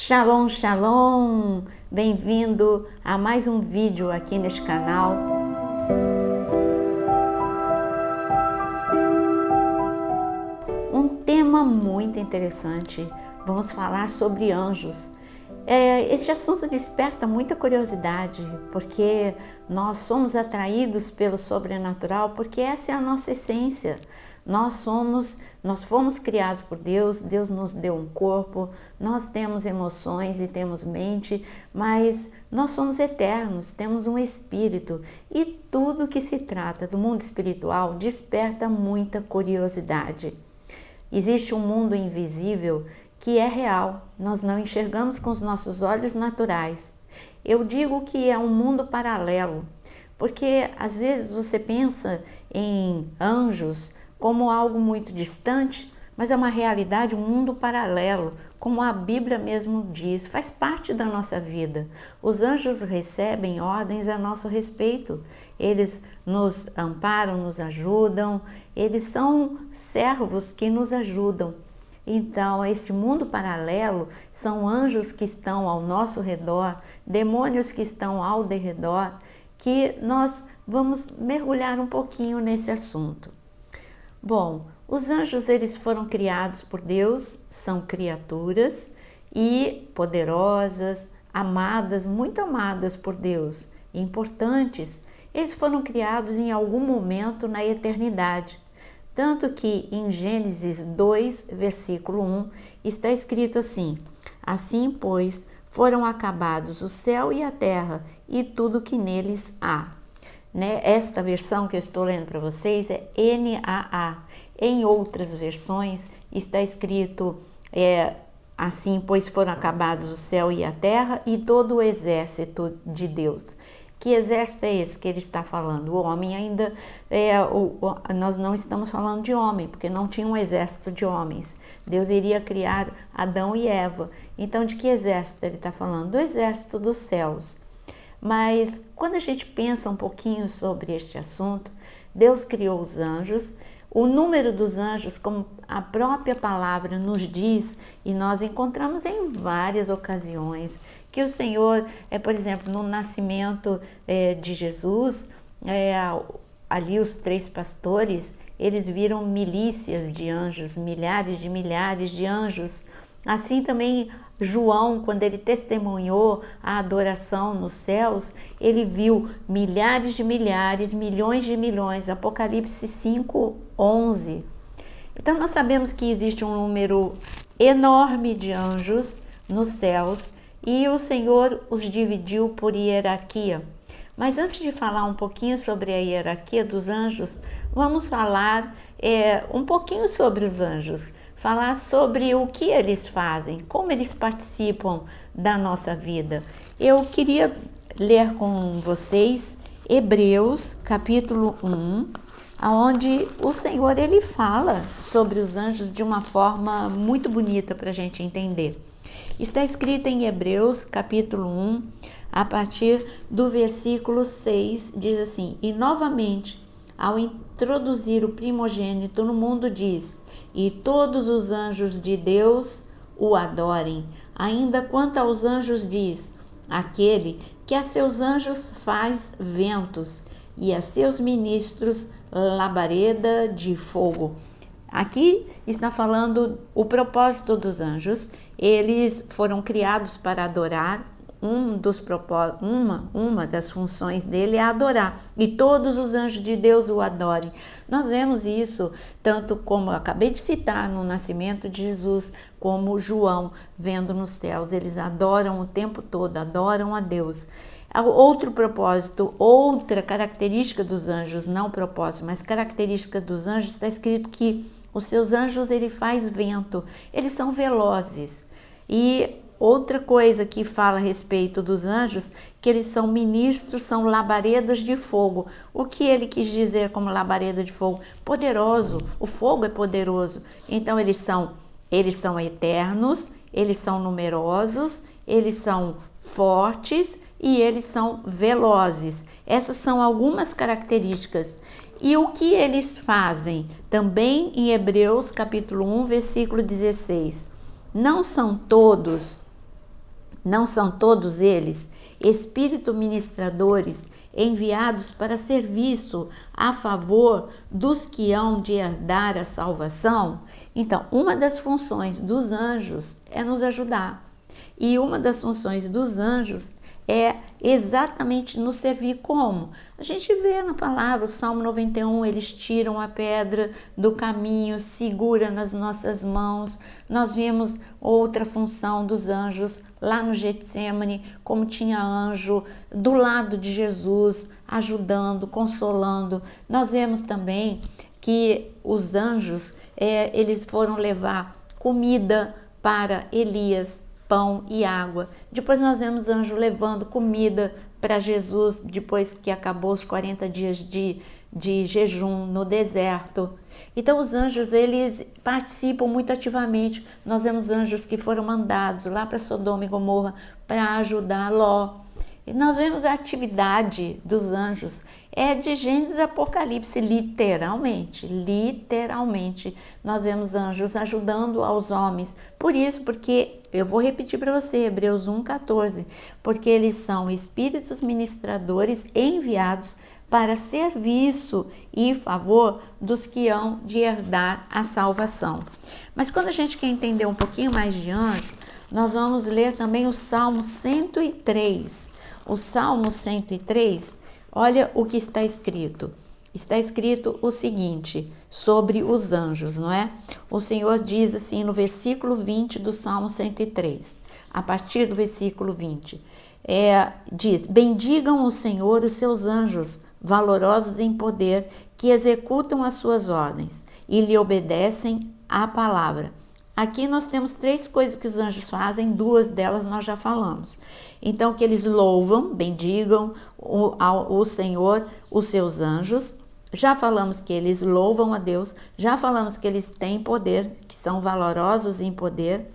Shalom, shalom! Bem-vindo a mais um vídeo aqui neste canal. Um tema muito interessante, vamos falar sobre anjos. Este assunto desperta muita curiosidade, porque nós somos atraídos pelo sobrenatural, porque essa é a nossa essência. Nós fomos criados por Deus, Deus nos deu um corpo, nós temos emoções e temos mente, mas nós somos eternos, temos um espírito e tudo que se trata do mundo espiritual desperta muita curiosidade. Existe um mundo invisível que é real, nós não enxergamos com os nossos olhos naturais. Eu digo que é um mundo paralelo, porque às vezes você pensa em anjos como algo muito distante, mas é uma realidade, um mundo paralelo, como a Bíblia mesmo diz, faz parte da nossa vida. Os anjos recebem ordens a nosso respeito, eles nos amparam, nos ajudam, eles são servos que nos ajudam. Então, este mundo paralelo são anjos que estão ao nosso redor, demônios que estão ao derredor, que nós vamos mergulhar um pouquinho nesse assunto. Bom, os anjos eles foram criados por Deus, são criaturas e poderosas, amadas, muito amadas por Deus, importantes. Eles foram criados em algum momento na eternidade. Tanto que em Gênesis 2, versículo 1, está escrito assim: assim, pois, foram acabados o céu e a terra e tudo que neles há. Esta versão que eu estou lendo para vocês é NAA. Em outras versões está escrito assim, pois foram acabados o céu e a terra e todo o exército de Deus. Que exército é esse que ele está falando? O homem ainda, nós não estamos falando de homem, porque não tinha um exército de homens. Deus iria criar Adão e Eva. Então, de que exército ele está falando? Do exército dos céus. Mas quando a gente pensa um pouquinho sobre este assunto, Deus criou os anjos, o número dos anjos, como a própria palavra nos diz, e nós encontramos em várias ocasiões, que o Senhor, por exemplo, no nascimento de Jesus, ali os 3 pastores, eles viram milícias de anjos, milhares de anjos. Assim também João, quando ele testemunhou a adoração nos céus, ele viu milhares de milhares, milhões de milhões, Apocalipse 5:11. Então nós sabemos que existe um número enorme de anjos nos céus e o Senhor os dividiu por hierarquia. Mas antes de falar um pouquinho sobre a hierarquia dos anjos, vamos falar um pouquinho sobre os anjos. Falar sobre o que eles fazem, como eles participam da nossa vida. Eu queria ler com vocês Hebreus capítulo 1, onde o Senhor ele fala sobre os anjos de uma forma muito bonita para a gente entender. Está escrito em Hebreus capítulo 1, a partir do versículo 6, diz assim: e novamente, ao introduzir o primogênito no mundo, diz: e todos os anjos de Deus o adorem. Ainda quanto aos anjos diz: aquele que a seus anjos faz ventos e a seus ministros labareda de fogo. Aqui está falando o propósito dos anjos. Eles foram criados para adorar. Uma das funções dele é adorar, e todos os anjos de Deus o adorem. Nós vemos isso tanto como eu acabei de citar no nascimento de Jesus, como João vendo nos céus, eles adoram o tempo todo, adoram a Deus. Outro propósito, outra característica dos anjos, não propósito, mas característica dos anjos, está escrito que os seus anjos ele faz vento, eles são velozes. E outra coisa que fala a respeito dos anjos, que eles são ministros, são labaredas de fogo. O que ele quis dizer como labareda de fogo? Poderoso, o fogo é poderoso. Então eles são eternos, eles são numerosos, eles são fortes e eles são velozes. Essas são algumas características. E o que eles fazem? Também em Hebreus capítulo 1, versículo 16. Não são todos Não são todos eles espíritos ministradores enviados para serviço a favor dos que hão de herdar a salvação? Então, uma das funções dos anjos é nos ajudar. E uma das funções dos anjos é exatamente nos servir como? A gente vê na palavra, o Salmo 91, eles tiram a pedra do caminho, segura nas nossas mãos. Nós vimos outra função dos anjos lá no Getsêmani, como tinha anjo do lado de Jesus, ajudando, consolando. Nós vemos também que os anjos, eles foram levar comida para Elias, pão e água. Depois nós vemos anjo levando comida para Jesus, depois que acabou os 40 dias de jejum no deserto. Então os anjos, eles participam muito ativamente. Nós vemos anjos que foram mandados lá para Sodoma e Gomorra para ajudar Ló. E nós vemos a atividade dos anjos, de Gênesis e Apocalipse, literalmente, nós vemos anjos ajudando aos homens. Por isso, porque, eu vou repetir para você, Hebreus 1,14, porque eles são espíritos ministradores enviados para serviço e favor dos que hão de herdar a salvação. Mas quando a gente quer entender um pouquinho mais de anjo, nós vamos ler também o Salmo 103. O Salmo 103, olha o que está escrito. Está escrito o seguinte, sobre os anjos, não é? O Senhor diz assim no versículo 20 do Salmo 103, a partir do versículo 20, diz: bendigam o Senhor os seus anjos, valorosos em poder, que executam as suas ordens e lhe obedecem à palavra. Aqui nós temos 3 coisas que os anjos fazem, 2 delas nós já falamos. Então, que eles louvam, bendigam o Senhor, os seus anjos. Já falamos que eles louvam a Deus, já falamos que eles têm poder, que são valorosos em poder.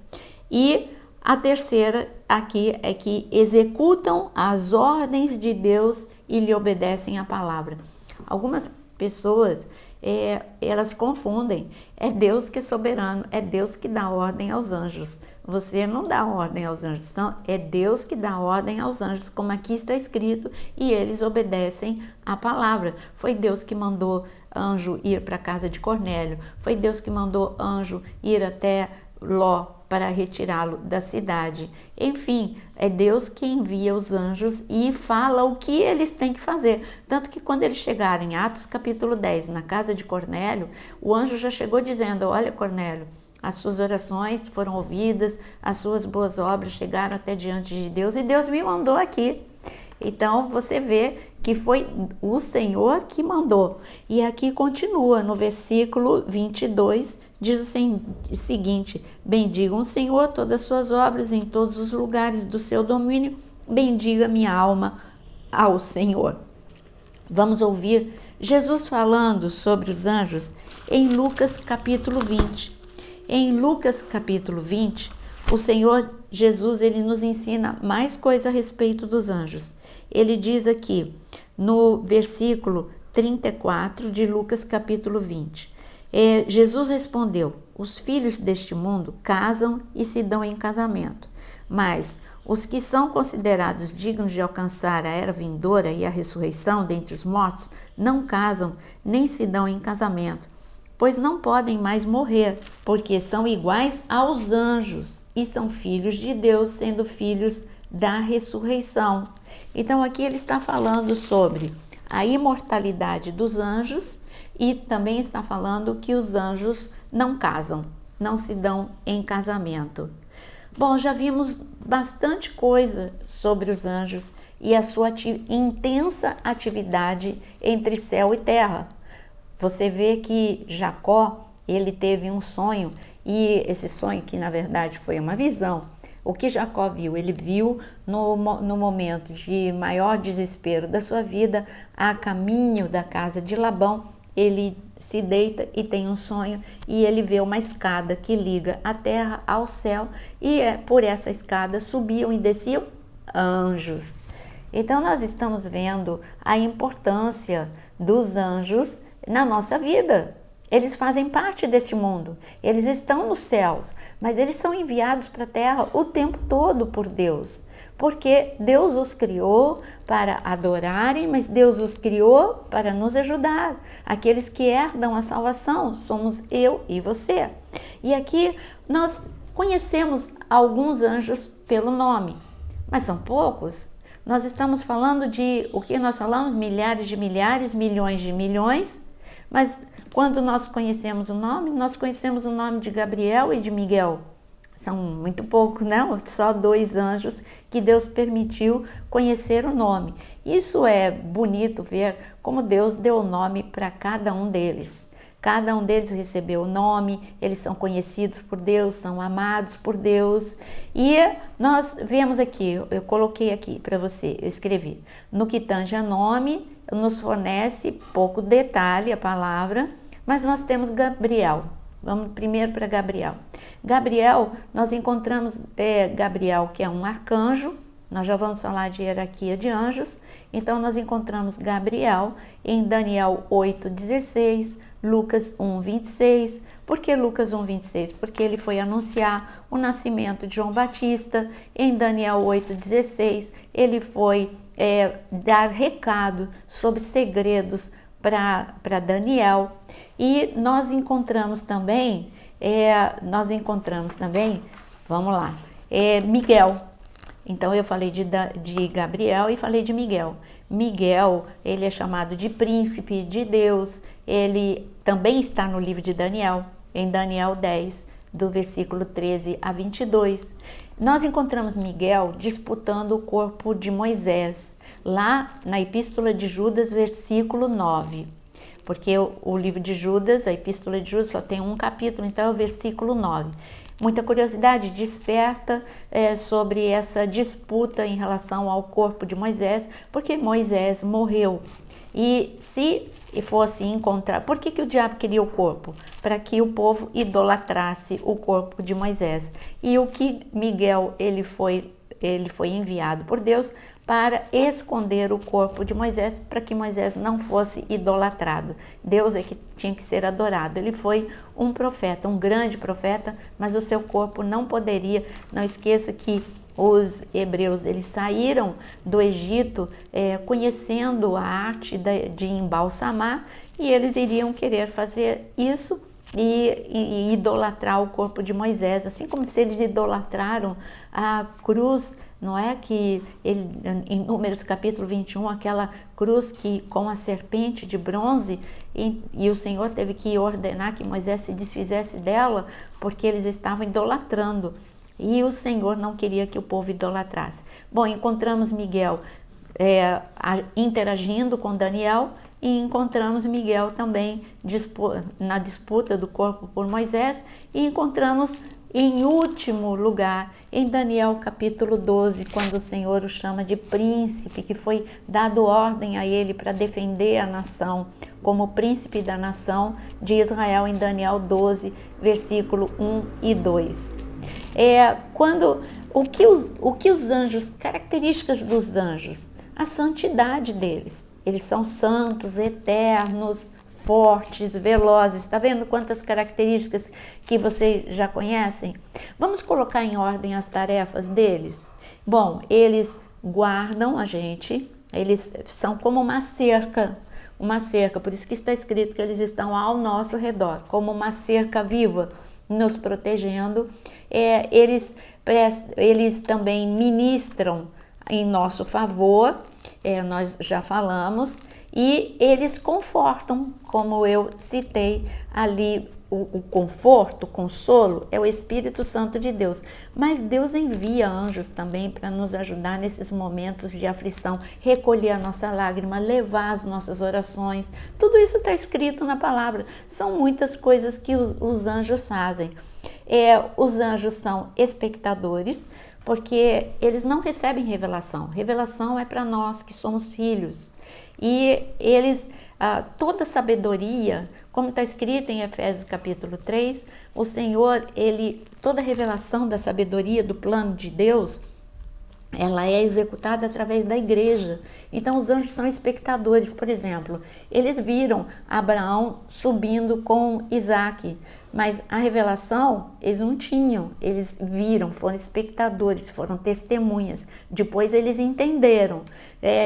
E a terceira aqui é que executam as ordens de Deus e lhe obedecem à palavra. Algumas pessoas, elas confundem. É Deus que é soberano, é Deus que dá ordem aos anjos. Você não dá ordem aos anjos, não, é Deus que dá ordem aos anjos, como aqui está escrito, e eles obedecem à palavra. Foi Deus que mandou anjo ir para a casa de Cornélio, foi Deus que mandou anjo ir até Ló para retirá-lo da cidade. Enfim, é Deus que envia os anjos e fala o que eles têm que fazer. Tanto que quando eles chegaram em Atos capítulo 10, na casa de Cornélio, o anjo já chegou dizendo: olha, Cornélio, as suas orações foram ouvidas, as suas boas obras chegaram até diante de Deus e Deus me mandou aqui. Então você vê que foi o Senhor que mandou. E aqui continua no versículo 22, diz o seguinte: bendigam o Senhor todas as suas obras em todos os lugares do seu domínio, bendiga minha alma ao Senhor. Vamos ouvir Jesus falando sobre os anjos em Lucas capítulo 20. Em Lucas capítulo 20, o Senhor Jesus, ele nos ensina mais coisa a respeito dos anjos. Ele diz aqui no versículo 34 de Lucas capítulo 20. Jesus respondeu: os filhos deste mundo casam e se dão em casamento, mas os que são considerados dignos de alcançar a era vindoura e a ressurreição dentre os mortos não casam nem se dão em casamento, pois não podem mais morrer, porque são iguais aos anjos e são filhos de Deus, sendo filhos da ressurreição. Então aqui ele está falando sobre a imortalidade dos anjos e também está falando que os anjos não casam, não se dão em casamento. Bom, já vimos bastante coisa sobre os anjos e a sua intensa atividade entre céu e terra. Você vê que Jacó, ele teve um sonho, e esse sonho que na verdade foi uma visão. O que Jacó viu? Ele viu no momento de maior desespero da sua vida, a caminho da casa de Labão, ele se deita e tem um sonho, e ele vê uma escada que liga a terra ao céu, e por essa escada subiam e desciam anjos. Então nós estamos vendo a importância dos anjos na nossa vida. Eles fazem parte deste mundo, eles estão nos céus, mas eles são enviados para a terra o tempo todo por Deus, porque Deus os criou para adorarem, mas Deus os criou para nos ajudar. Aqueles que herdam a salvação somos eu e você. E aqui nós conhecemos alguns anjos pelo nome, mas são poucos. Nós estamos falando de, o que nós falamos? Milhares de milhares, milhões de milhões, mas quando nós conhecemos o nome, nós conhecemos o nome de Gabriel e de Miguel. São muito poucos, né? Só 2 anjos que Deus permitiu conhecer o nome. Isso é bonito ver como Deus deu o nome para cada um deles. Cada um deles recebeu o nome, eles são conhecidos por Deus, são amados por Deus. E nós vemos aqui, eu coloquei aqui para você, eu escrevi, no que tange a nome, nos fornece pouco detalhe a palavra, mas nós temos Gabriel. Vamos primeiro para Gabriel. Gabriel, nós encontramos Gabriel, que é um arcanjo. Nós já vamos falar de hierarquia de anjos. Então, nós encontramos Gabriel em Daniel 8:16, Lucas 1:26. Por que Lucas 1:26? Porque ele foi anunciar o nascimento de João Batista. Em Daniel 8:16, ele foi dar recado sobre segredos para Daniel. E nós encontramos também, vamos lá, Miguel. Então eu falei de Gabriel e falei de Miguel. Miguel, ele é chamado de príncipe de Deus. Ele também está no livro de Daniel, em Daniel 10, do versículo 13 a 22. Nós encontramos Miguel disputando o corpo de Moisés, lá na Epístola de Judas, versículo 9. Porque o livro de Judas, a Epístola de Judas, só tem um capítulo, então é o versículo 9. Muita curiosidade desperta sobre essa disputa em relação ao corpo de Moisés, porque Moisés morreu. E se fosse encontrar... Por que o diabo queria o corpo? Para que o povo idolatrasse o corpo de Moisés. E o que Miguel, ele foi enviado por Deus para esconder o corpo de Moisés, para que Moisés não fosse idolatrado. Deus é que tinha que ser adorado. Ele foi um profeta, um grande profeta, mas o seu corpo não poderia. Não esqueça que os hebreus, eles saíram do Egito conhecendo a arte de embalsamar, e eles iriam querer fazer isso e idolatrar o corpo de Moisés, assim como se eles idolatraram a cruz, não é? Que ele, em Números capítulo 21, aquela cruz que com a serpente de bronze, e o Senhor teve que ordenar que Moisés se desfizesse dela, porque eles estavam idolatrando, e o Senhor não queria que o povo idolatrasse. Bom, encontramos Miguel interagindo com Daniel, e encontramos Miguel também na disputa do corpo por Moisés, e encontramos em último lugar em Daniel capítulo 12, quando o Senhor o chama de príncipe, que foi dado ordem a ele para defender a nação, como príncipe da nação de Israel, em Daniel 12, versículo 1 e 2. O que os anjos, características dos anjos, a santidade deles. Eles são santos, eternos, fortes, velozes. Está vendo quantas características que vocês já conhecem? Vamos colocar em ordem as tarefas deles? Bom, eles guardam a gente, eles são como uma cerca, por isso que está escrito que eles estão ao nosso redor, como uma cerca viva, nos protegendo. Eles também ministram em nosso favor, nós já falamos, e eles confortam, como eu citei ali, o conforto, o consolo é o Espírito Santo de Deus. Mas Deus envia anjos também para nos ajudar nesses momentos de aflição, recolher a nossa lágrima, levar as nossas orações. Tudo isso está escrito na palavra. São muitas coisas que os anjos fazem. Os anjos são espectadores, porque eles não recebem revelação. Revelação é para nós que somos filhos. E eles, toda sabedoria, como está escrito em Efésios capítulo 3, o Senhor, toda revelação da sabedoria do plano de Deus, ela é executada através da igreja. Então os anjos são espectadores. Por exemplo, eles viram Abraão subindo com Isaac mas a revelação eles não tinham, eles viram, foram espectadores, foram testemunhas, depois eles entenderam,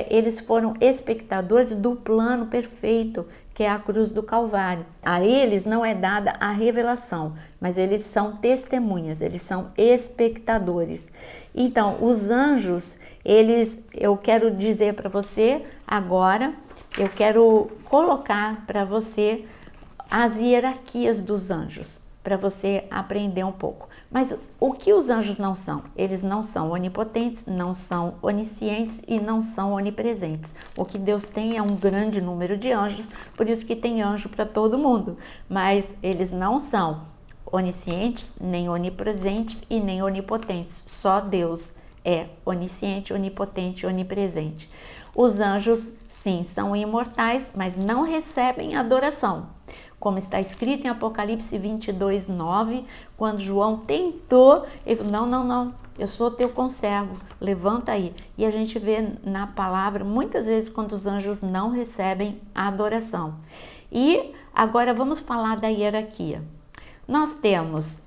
eles foram espectadores do plano perfeito, que é a cruz do Calvário. A eles não é dada a revelação, mas eles são testemunhas, eles são espectadores. Então, os anjos, eu quero dizer para você agora, eu quero colocar para você as hierarquias dos anjos, para você aprender um pouco. Mas o que os anjos não são? Eles não são onipotentes, não são oniscientes e não são onipresentes. O que Deus tem é um grande número de anjos, por isso que tem anjo para todo mundo. Mas eles não são oniscientes, nem onipresentes e nem onipotentes. Só Deus é onisciente, onipotente e onipresente. Os anjos, sim, são imortais, mas não recebem adoração. Como está escrito em Apocalipse 22, 9, quando João tentou, ele falou, não, eu sou teu conservo, levanta aí. E a gente vê na palavra, muitas vezes, quando os anjos não recebem a adoração. E agora vamos falar da hierarquia. Nós temos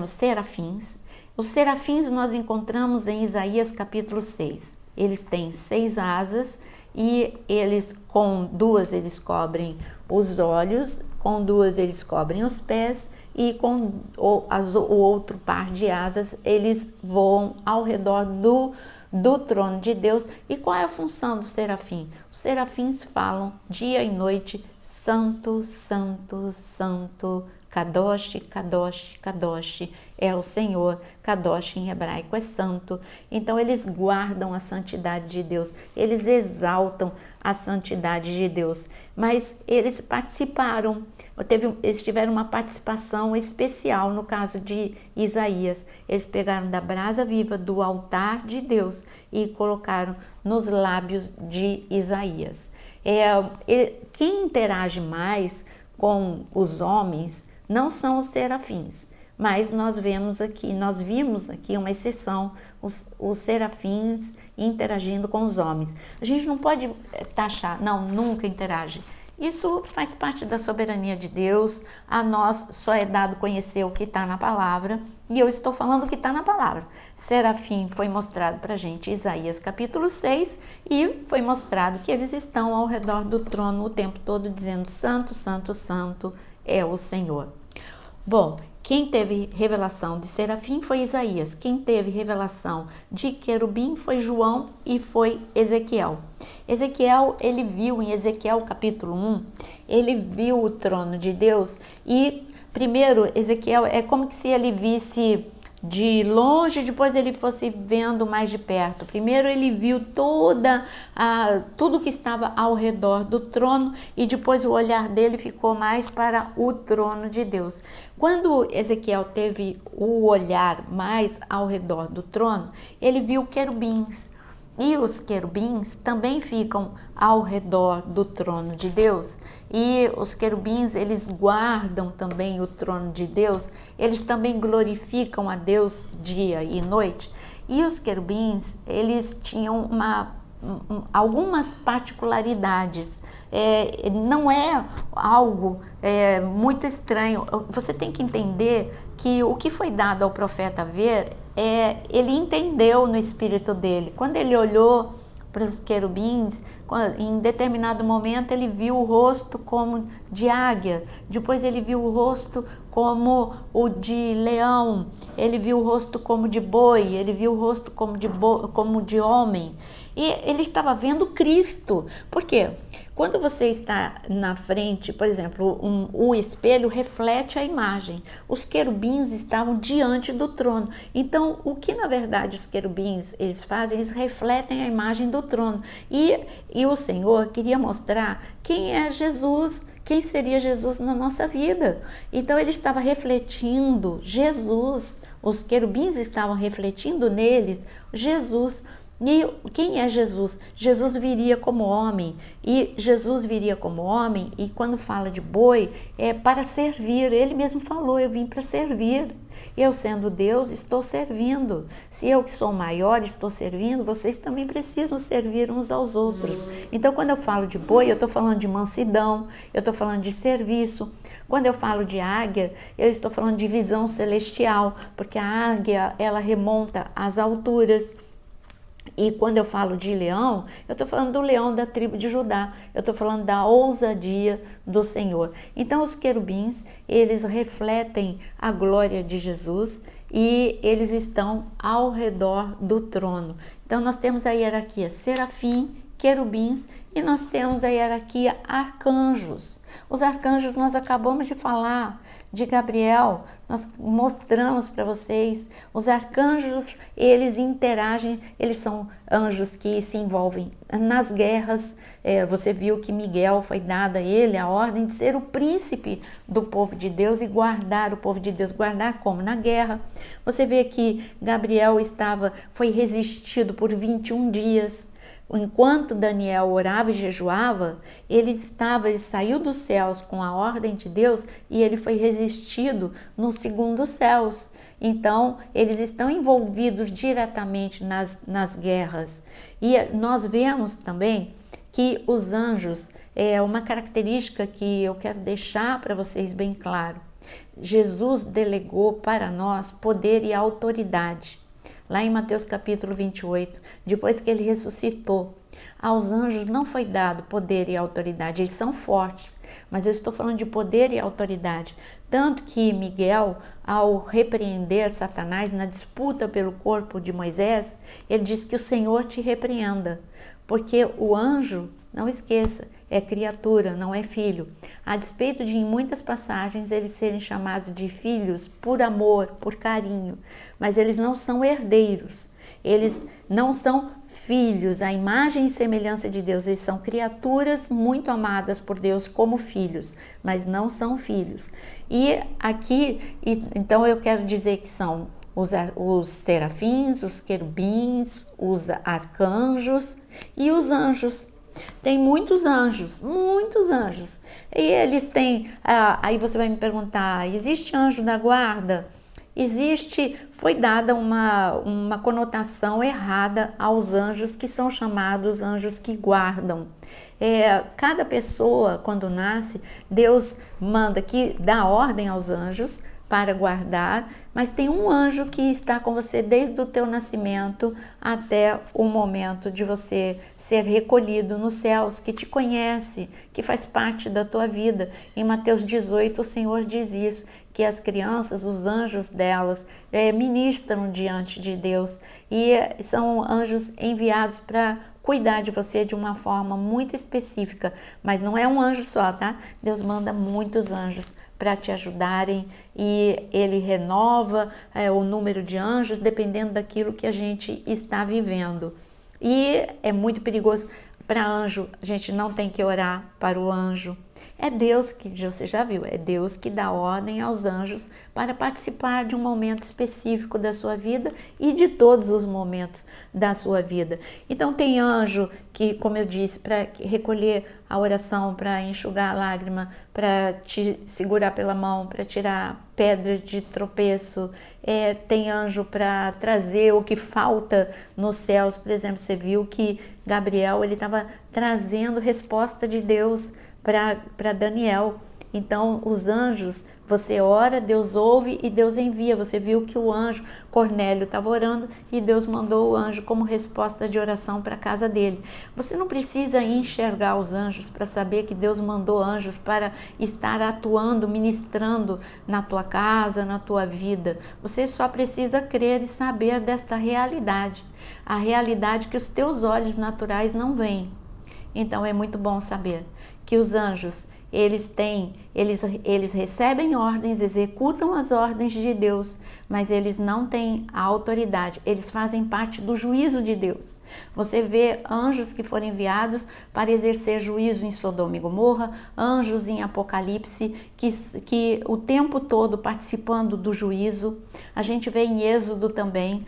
serafins. Os serafins nós encontramos em Isaías capítulo 6. Eles têm 6 asas, e eles com 2 eles cobrem os olhos, com 2 eles cobrem os pés e com o outro par de asas eles voam ao redor do trono de Deus. E qual é a função do serafim? Os serafins falam dia e noite, santo, santo, santo, Kadosh, Kadosh, Kadosh é o Senhor, Kadosh em hebraico é santo. Então eles guardam a santidade de Deus, eles exaltam a santidade de Deus, mas eles participaram, eles tiveram uma participação especial no caso de Isaías. Eles pegaram da brasa viva do altar de Deus e colocaram nos lábios de Isaías. Quem interage mais com os homens não são os serafins, mas nós vimos aqui uma exceção, os serafins interagindo com os homens. A gente não pode taxar, não, nunca interage. Isso faz parte da soberania de Deus, a nós só é dado conhecer o que está na palavra, e eu estou falando o que está na palavra. Serafim foi mostrado para a gente em Isaías capítulo 6, e foi mostrado que eles estão ao redor do trono o tempo todo dizendo santo, santo, santo é o Senhor. Bom, quem teve revelação de serafim foi Isaías. Quem teve revelação de querubim foi João e foi Ezequiel. Ezequiel, ele viu em Ezequiel capítulo 1, ele viu o trono de Deus e primeiro Ezequiel é como se ele visse de longe, depois ele fosse vendo mais de perto. Primeiro ele viu tudo que estava ao redor do trono e depois o olhar dele ficou mais para o trono de Deus. Quando Ezequiel teve o olhar mais ao redor do trono, ele viu querubins. E os querubins também ficam ao redor do trono de Deus. E os querubins, eles guardam também o trono de Deus. Eles também glorificam a Deus dia e noite. E os querubins, eles tinham algumas particularidades. Não é algo muito estranho. Você tem que entender que o que foi dado ao profeta ver, ele entendeu no espírito dele. Quando ele olhou para os querubins, em determinado momento ele viu o rosto como de águia, depois ele viu o rosto como o de leão, ele viu o rosto como de boi, ele viu o rosto como de homem. E ele estava vendo Cristo. Por quê? Quando você está na frente, por exemplo, o espelho reflete a imagem. Os querubins estavam diante do trono. Então, o que na verdade os querubins eles fazem? Eles refletem a imagem do trono. E o Senhor queria mostrar quem é Jesus, quem seria Jesus na nossa vida. Então, ele estava refletindo Jesus. Os querubins estavam refletindo neles Jesus. E quem é Jesus? Jesus viria como homem, e Jesus viria como homem, e quando fala de boi, é para servir. Ele mesmo falou, eu vim para servir. Eu, sendo Deus, estou servindo. Se eu que sou maior estou servindo, vocês também precisam servir uns aos outros. Então, quando eu falo de boi, eu estou falando de mansidão, eu estou falando de serviço. Quando eu falo de águia, eu estou falando de visão celestial, porque a águia, ela remonta às alturas. E quando eu falo de leão, eu estou falando do leão da tribo de Judá, eu estou falando da ousadia do Senhor. Então os querubins, eles refletem a glória de Jesus e eles estão ao redor do trono. Então nós temos a hierarquia serafim, querubins, e nós temos a hierarquia arcanjos. Os arcanjos nós acabamos de falar, de Gabriel, nós mostramos para vocês. Os arcanjos, eles interagem, eles são anjos que se envolvem nas guerras. Você viu que Miguel foi dada a ele a ordem de ser o príncipe do povo de Deus e guardar o povo de Deus. Guardar como? Na guerra. Você vê que Gabriel foi resistido por 21 dias. Enquanto Daniel orava e jejuava, ele saiu dos céus com a ordem de Deus e ele foi resistido nos segundos céus. Então, eles estão envolvidos diretamente nas guerras. E nós vemos também que os anjos, é uma característica que eu quero deixar para vocês bem claro. Jesus delegou para nós poder e autoridade. Lá em Mateus capítulo 28, depois que ele ressuscitou, aos anjos não foi dado poder e autoridade, eles são fortes, mas eu estou falando de poder e autoridade. Tanto que Miguel, ao repreender Satanás na disputa pelo corpo de Moisés, ele diz que o Senhor te repreenda, porque o anjo, não esqueça, é criatura, não é filho. A despeito de em muitas passagens eles serem chamados de filhos por amor, por carinho, mas eles não são herdeiros, eles não são filhos, a imagem e semelhança de Deus, eles são criaturas muito amadas por Deus como filhos, mas não são filhos. E aqui, então eu quero dizer que são os serafins, os querubins, os arcanjos e os anjos. Tem muitos anjos, muitos anjos. E eles têm, aí você vai me perguntar, existe anjo da guarda? Existe, foi dada uma conotação errada aos anjos que são chamados anjos que guardam. Cada pessoa, quando nasce, Deus manda que dá ordem aos anjos para guardar, mas tem um anjo que está com você desde o teu nascimento até o momento de você ser recolhido nos céus, que te conhece, que faz parte da tua vida. Em Mateus 18, o Senhor diz isso, que as crianças, os anjos delas, ministram diante de Deus e são anjos enviados para cuidar de você de uma forma muito específica, mas não é um anjo só, tá? Deus manda muitos anjos para te ajudarem e ele renova o número de anjos dependendo daquilo que a gente está vivendo. E é muito perigoso para anjo, a gente não tem que orar para o anjo. É Deus que, você já viu, é Deus que dá ordem aos anjos para participar de um momento específico da sua vida e de todos os momentos da sua vida. Então tem anjo que, como eu disse, para recolher a oração, para enxugar a lágrima, para te segurar pela mão, para tirar pedra de tropeço. Tem anjo para trazer o que falta nos céus. Por exemplo, você viu que Gabriel ele estava trazendo resposta de Deus para Daniel. Então os anjos, você ora, Deus ouve e Deus envia. Você viu que o anjo Cornélio estava orando e Deus mandou o anjo como resposta de oração para a casa dele. Você não precisa enxergar os anjos para saber que Deus mandou anjos para estar atuando, ministrando na tua casa, na tua vida. Você só precisa crer e saber desta realidade, a realidade que os teus olhos naturais não veem. Então é muito bom saber que os anjos, eles recebem ordens, executam as ordens de Deus, mas eles não têm a autoridade, eles fazem parte do juízo de Deus. Você vê anjos que foram enviados para exercer juízo em Sodoma e Gomorra, anjos em Apocalipse, que o tempo todo participando do juízo. A gente vê em Êxodo também,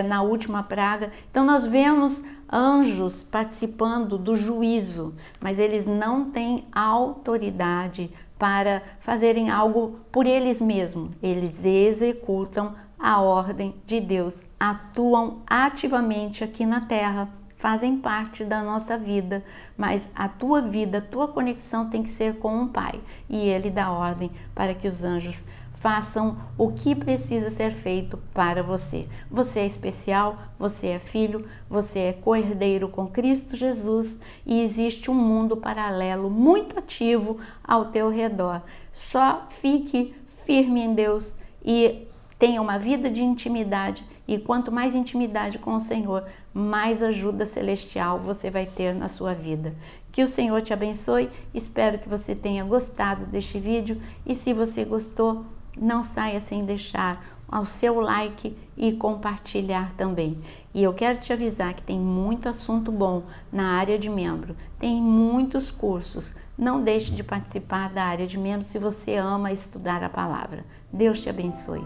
na última praga. Então nós vemos anjos participando do juízo, mas eles não têm autoridade para fazerem algo por eles mesmos. Eles executam a ordem de Deus, atuam ativamente aqui na terra, fazem parte da nossa vida, mas a tua vida, a tua conexão tem que ser com o Pai, e Ele dá ordem para que os anjos façam o que precisa ser feito para você. Você é especial, você é filho, você é co-herdeiro com Cristo Jesus e existe um mundo paralelo muito ativo ao teu redor. Só fique firme em Deus e tenha uma vida de intimidade, e quanto mais intimidade com o Senhor, mais ajuda celestial você vai ter na sua vida. Que o Senhor te abençoe, espero que você tenha gostado deste vídeo, e se você gostou, não saia sem deixar o seu like e compartilhar também. E eu quero te avisar que tem muito assunto bom na área de membro, tem muitos cursos. Não deixe de participar da área de membro se você ama estudar a palavra. Deus te abençoe.